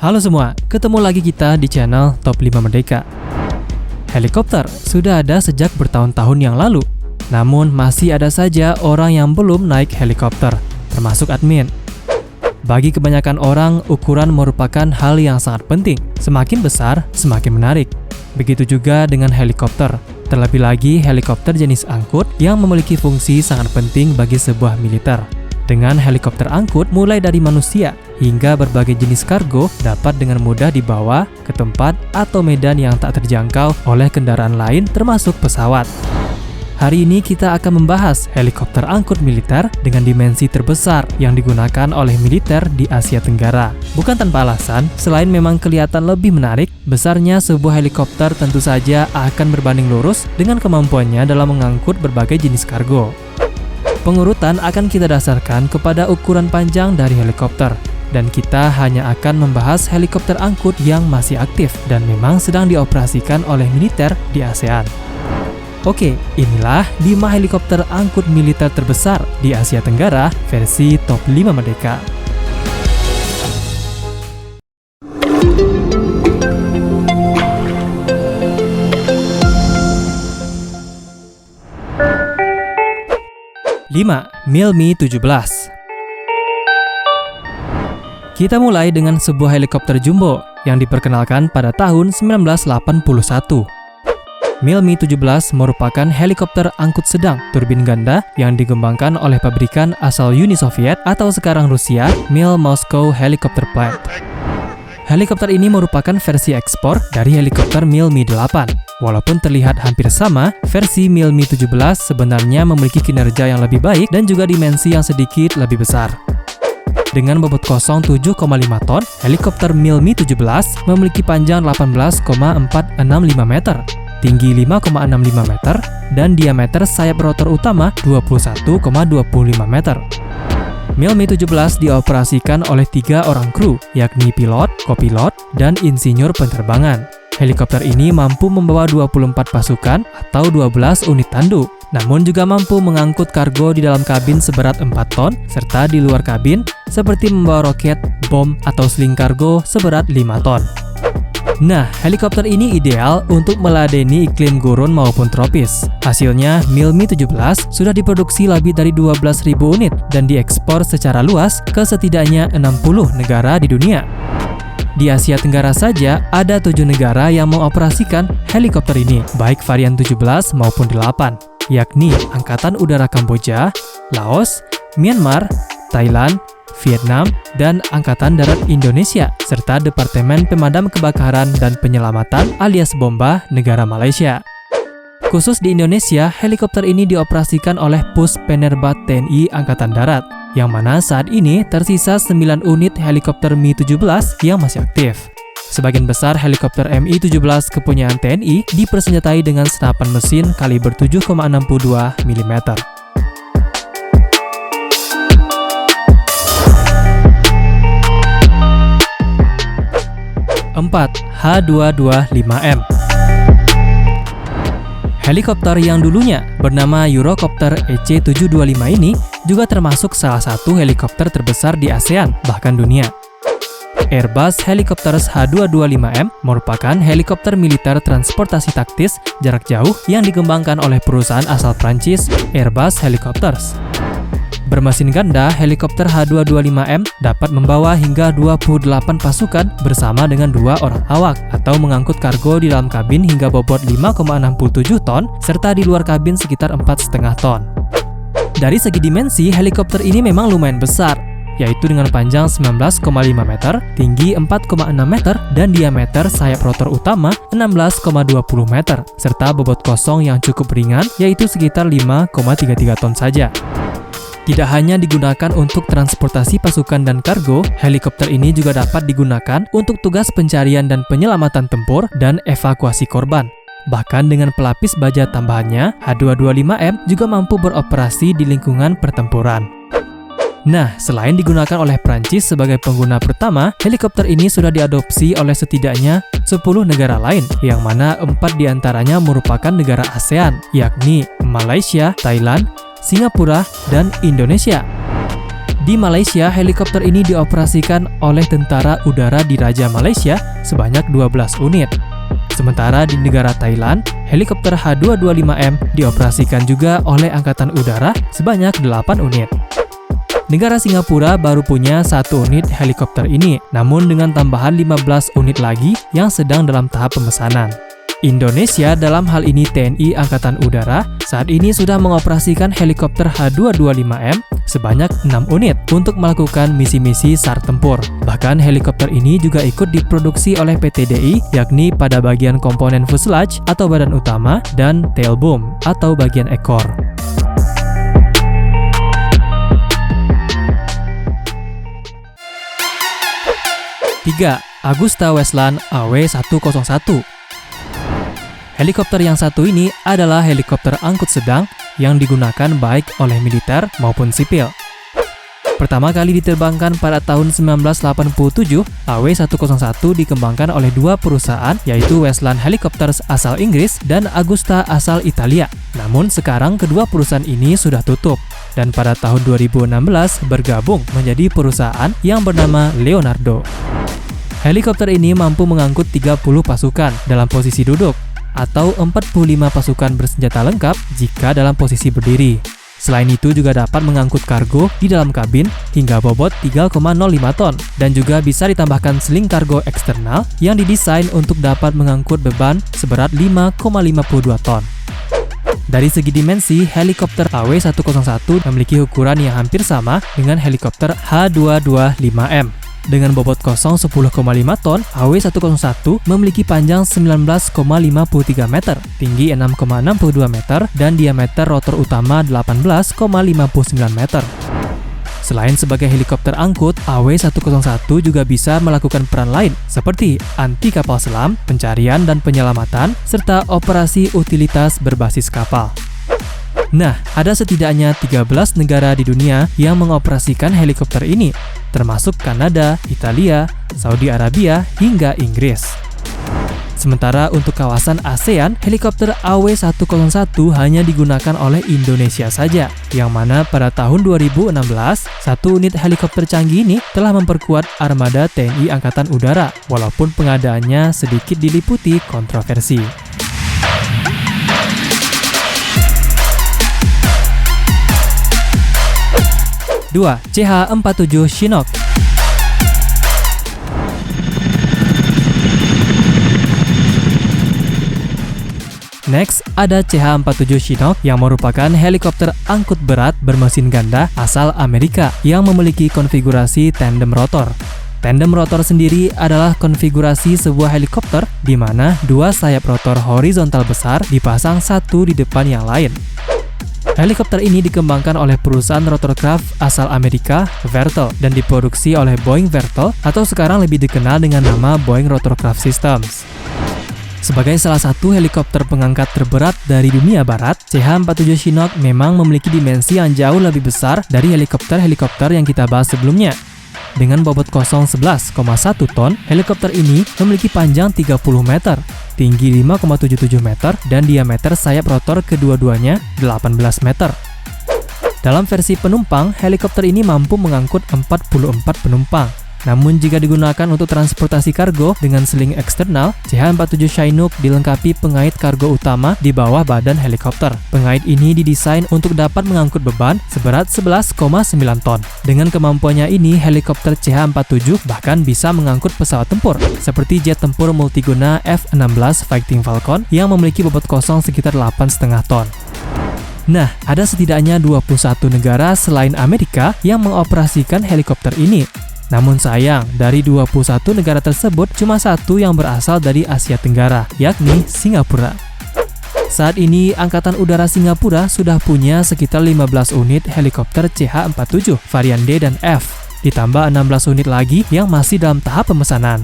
Halo semua, ketemu lagi kita di channel Top 5 Merdeka. Helikopter sudah ada sejak bertahun-tahun yang lalu. Namun masih ada saja orang yang belum naik helikopter, termasuk admin. Bagi kebanyakan orang, ukuran merupakan hal yang sangat penting. Semakin besar, semakin menarik. Begitu juga dengan helikopter. Terlebih lagi helikopter jenis angkut yang memiliki fungsi sangat penting bagi sebuah militer. Dengan helikopter angkut, mulai dari manusia hingga berbagai jenis kargo dapat dengan mudah dibawa ke tempat atau medan yang tak terjangkau oleh kendaraan lain termasuk pesawat. Hari ini kita akan membahas helikopter angkut militer dengan dimensi terbesar yang digunakan oleh militer di Asia Tenggara. Bukan tanpa alasan, selain memang kelihatan lebih menarik, besarnya sebuah helikopter tentu saja akan berbanding lurus dengan kemampuannya dalam mengangkut berbagai jenis kargo. Pengurutan akan kita dasarkan kepada ukuran panjang dari helikopter, dan kita hanya akan membahas helikopter angkut yang masih aktif dan memang sedang dioperasikan oleh militer di ASEAN. Oke, inilah 5 helikopter angkut militer terbesar di Asia Tenggara versi Top 5 Merdeka. Mi-17. Kita mulai dengan sebuah helikopter jumbo yang diperkenalkan pada tahun 1981. Mi-17 merupakan helikopter angkut sedang turbin ganda yang dikembangkan oleh pabrikan asal Uni Soviet atau sekarang Rusia, Mil Moscow Helicopter Plant. Helikopter ini merupakan versi ekspor dari helikopter Mi-8. Walaupun terlihat hampir sama, versi Mi-17 sebenarnya memiliki kinerja yang lebih baik dan juga dimensi yang sedikit lebih besar. Dengan bobot kosong 7,5 ton, helikopter Mi-17 memiliki panjang 18,465 meter, tinggi 5,65 meter, dan diameter sayap rotor utama 21,25 meter. Mi-17 dioperasikan oleh 3 orang kru, yakni pilot, kopilot, dan insinyur penerbangan. Helikopter ini mampu membawa 24 pasukan atau 12 unit tandu, namun juga mampu mengangkut kargo di dalam kabin seberat 4 ton, serta di luar kabin, seperti membawa roket, bom, atau sling kargo seberat 5 ton. Nah, helikopter ini ideal untuk meladeni iklim gurun maupun tropis. Hasilnya, Mi-17 sudah diproduksi lebih dari 12.000 unit dan diekspor secara luas ke setidaknya 60 negara di dunia. Di Asia Tenggara saja, ada 7 negara yang mengoperasikan helikopter ini, baik varian 17 maupun 8, yakni Angkatan Udara Kamboja, Laos, Myanmar, Thailand, Vietnam, dan Angkatan Darat Indonesia, serta Departemen Pemadam Kebakaran dan Penyelamatan alias Bomba negara Malaysia. Khusus di Indonesia, helikopter ini dioperasikan oleh Pus Penerbat TNI Angkatan Darat, yang mana saat ini tersisa 9 unit helikopter Mi-17 yang masih aktif. Sebagian besar helikopter Mi-17 kepunyaan TNI dipersenjatai dengan senapan mesin kaliber 7,62 mm. H225M. Helikopter yang dulunya bernama Eurocopter EC-725 ini juga termasuk salah satu helikopter terbesar di ASEAN, bahkan dunia. Airbus Helicopters H225M merupakan helikopter militer transportasi taktis jarak jauh yang dikembangkan oleh perusahaan asal Prancis, Airbus Helicopters. Bermesin ganda, helikopter H225M dapat membawa hingga 28 pasukan bersama dengan 2 orang awak atau mengangkut kargo di dalam kabin hingga bobot 5,67 ton serta di luar kabin sekitar 4,5 ton. Dari segi dimensi, helikopter ini memang lumayan besar, yaitu dengan panjang 19,5 meter, tinggi 4,6 meter, dan diameter sayap rotor utama 16,20 meter, serta bobot kosong yang cukup ringan, yaitu sekitar 5,33 ton saja. Tidak hanya digunakan untuk transportasi pasukan dan kargo, helikopter ini juga dapat digunakan untuk tugas pencarian dan penyelamatan tempur dan evakuasi korban. Bahkan dengan pelapis baja tambahannya, H225M juga mampu beroperasi di lingkungan pertempuran. Nah, selain digunakan oleh Prancis sebagai pengguna pertama, helikopter ini sudah diadopsi oleh setidaknya 10 negara lain, yang mana 4 diantaranya merupakan negara ASEAN, yakni Malaysia, Thailand, Singapura, dan Indonesia. Di Malaysia, helikopter ini dioperasikan oleh Tentara Udara Diraja Malaysia sebanyak 12 unit. Sementara di negara Thailand, helikopter H225M dioperasikan juga oleh Angkatan Udara sebanyak 8 unit. Negara Singapura baru punya 1 unit helikopter ini, namun dengan tambahan 15 unit lagi yang sedang dalam tahap pemesanan. Indonesia, dalam hal ini TNI Angkatan Udara, saat ini sudah mengoperasikan helikopter H225M sebanyak 6 unit untuk melakukan misi-misi SAR tempur. Bahkan helikopter ini juga ikut diproduksi oleh PT DI, yakni pada bagian komponen fuselage atau badan utama dan tail boom atau bagian ekor. Tiga, Agusta Westland AW101. Helikopter yang satu ini adalah helikopter angkut sedang yang digunakan baik oleh militer maupun sipil. Pertama kali diterbangkan pada tahun 1987, AW101 dikembangkan oleh 2 perusahaan, yaitu Westland Helicopters asal Inggris dan Agusta asal Italia. Namun sekarang kedua perusahaan ini sudah tutup, dan pada tahun 2016 bergabung menjadi perusahaan yang bernama Leonardo. Helikopter ini mampu mengangkut 30 pasukan dalam posisi duduk, atau 45 pasukan bersenjata lengkap jika dalam posisi berdiri. Selain itu juga dapat mengangkut kargo di dalam kabin hingga bobot 3,05 ton dan juga bisa ditambahkan seling kargo eksternal yang didesain untuk dapat mengangkut beban seberat 5,52 ton. Dari segi dimensi, helikopter AW101 memiliki ukuran yang hampir sama dengan helikopter H225M. Dengan bobot kosong 10,5 ton, AW101 memiliki panjang 19,53 meter, tinggi 6,62 meter, dan diameter rotor utama 18,59 meter. Selain sebagai helikopter angkut, AW101 juga bisa melakukan peran lain seperti anti kapal selam, pencarian dan penyelamatan, serta operasi utilitas berbasis kapal. Nah, ada setidaknya 13 negara di dunia yang mengoperasikan helikopter ini, termasuk Kanada, Italia, Saudi Arabia, hingga Inggris. Sementara untuk kawasan ASEAN, helikopter AW101 hanya digunakan oleh Indonesia saja, yang mana pada tahun 2016, 1 unit helikopter canggih ini telah memperkuat armada TNI Angkatan Udara, walaupun pengadaannya sedikit diliputi kontroversi. 2. CH-47 Chinook. Next, ada CH-47 Chinook yang merupakan helikopter angkut berat bermesin ganda asal Amerika yang memiliki konfigurasi tandem rotor. Tandem rotor sendiri adalah konfigurasi sebuah helikopter di mana 2 sayap rotor horizontal besar dipasang satu di depan yang lain. Helikopter ini dikembangkan oleh perusahaan rotorcraft asal Amerika, Vertol, dan diproduksi oleh Boeing Vertol atau sekarang lebih dikenal dengan nama Boeing Rotorcraft Systems. Sebagai salah satu helikopter pengangkat terberat dari dunia barat, CH-47 Chinook memang memiliki dimensi yang jauh lebih besar dari helikopter-helikopter yang kita bahas sebelumnya. Dengan bobot kosong 11,1 ton, helikopter ini memiliki panjang 30 meter, tinggi 5,77 meter, dan diameter sayap rotor kedua-duanya 18 meter. Dalam versi penumpang, helikopter ini mampu mengangkut 44 penumpang. Namun jika digunakan untuk transportasi kargo dengan seling eksternal, CH-47 Chinook dilengkapi pengait kargo utama di bawah badan helikopter. Pengait ini didesain untuk dapat mengangkut beban seberat 11,9 ton. Dengan kemampuannya ini, helikopter CH-47 bahkan bisa mengangkut pesawat tempur, seperti jet tempur multiguna F-16 Fighting Falcon yang memiliki bobot kosong sekitar 8,5 ton. Nah, ada setidaknya 21 negara selain Amerika yang mengoperasikan helikopter ini. Namun sayang, dari 21 negara tersebut, cuma 1 yang berasal dari Asia Tenggara, yakni Singapura. Saat ini, Angkatan Udara Singapura sudah punya sekitar 15 unit helikopter CH-47, varian D dan F, ditambah 16 unit lagi yang masih dalam tahap pemesanan.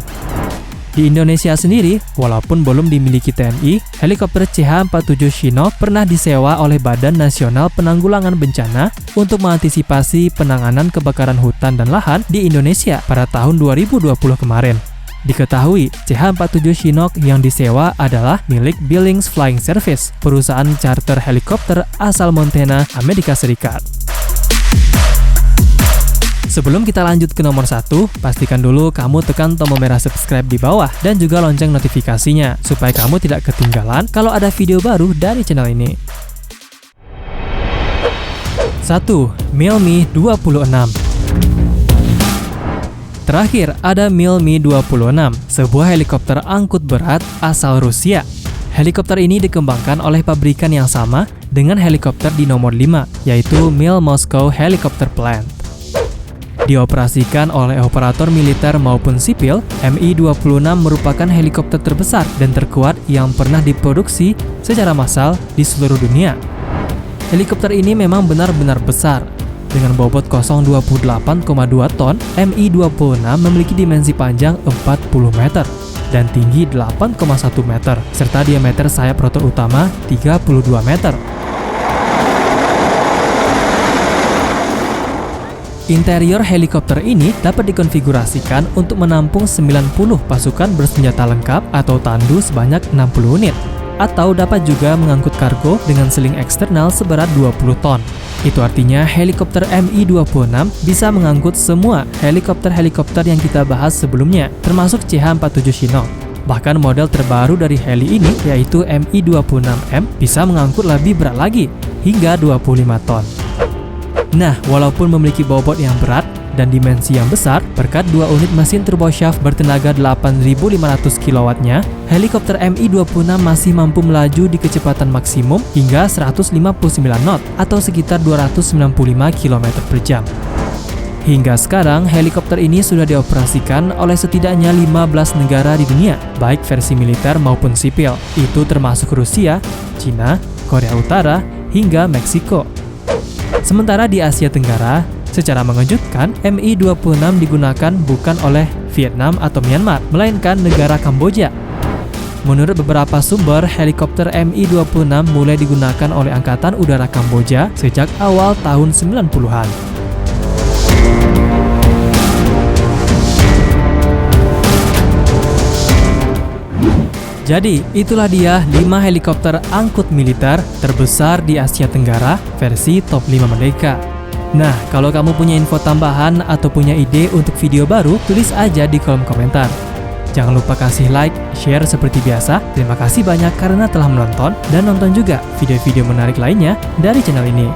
Di Indonesia sendiri, walaupun belum dimiliki TNI, helikopter CH-47 Chinook pernah disewa oleh Badan Nasional Penanggulangan Bencana untuk mengantisipasi penanganan kebakaran hutan dan lahan di Indonesia pada tahun 2020 kemarin. Diketahui, CH-47 Chinook yang disewa adalah milik Billings Flying Service, perusahaan charter helikopter asal Montana, Amerika Serikat. Sebelum kita lanjut ke nomor 1, pastikan dulu kamu tekan tombol merah subscribe di bawah dan juga lonceng notifikasinya, supaya kamu tidak ketinggalan kalau ada video baru dari channel ini. 1. Mil-Mi 26. Terakhir, ada Mil-Mi 26, sebuah helikopter angkut berat asal Rusia. Helikopter ini dikembangkan oleh pabrikan yang sama dengan helikopter di nomor 5, yaitu Mil Moscow Helicopter Plant. Dioperasikan oleh operator militer maupun sipil, Mi-26 merupakan helikopter terbesar dan terkuat yang pernah diproduksi secara massal di seluruh dunia. Helikopter ini memang benar-benar besar. Dengan bobot kosong 28,2 ton, Mi-26 memiliki dimensi panjang 40 meter dan tinggi 8,1 meter, serta diameter sayap rotor utama 32 meter. Interior helikopter ini dapat dikonfigurasikan untuk menampung 90 pasukan bersenjata lengkap atau tandu sebanyak 60 unit, atau dapat juga mengangkut kargo dengan seling eksternal seberat 20 ton. Itu artinya helikopter Mi-26 bisa mengangkut semua helikopter-helikopter yang kita bahas sebelumnya, termasuk CH-47 Chinook. Bahkan model terbaru dari heli ini, yaitu Mi-26M, bisa mengangkut lebih berat lagi, hingga 25 ton. Nah, walaupun memiliki bobot yang berat dan dimensi yang besar, berkat 2 unit mesin turboshaft bertenaga 8.500 kW-nya, helikopter Mi-26 masih mampu melaju di kecepatan maksimum hingga 159 knot atau sekitar 295 km per jam. Hingga sekarang, helikopter ini sudah dioperasikan oleh setidaknya 15 negara di dunia, baik versi militer maupun sipil. Itu termasuk Rusia, Cina, Korea Utara, hingga Meksiko. Sementara di Asia Tenggara, secara mengejutkan, Mi-26 digunakan bukan oleh Vietnam atau Myanmar, melainkan negara Kamboja. Menurut beberapa sumber, helikopter Mi-26 mulai digunakan oleh Angkatan Udara Kamboja sejak awal tahun 90-an. Jadi, itulah dia 5 helikopter angkut militer terbesar di Asia Tenggara versi top 5 Merdeka. Nah, kalau kamu punya info tambahan atau punya ide untuk video baru, tulis aja di kolom komentar. Jangan lupa kasih like, share seperti biasa. Terima kasih banyak karena telah menonton dan nonton juga video-video menarik lainnya dari channel ini.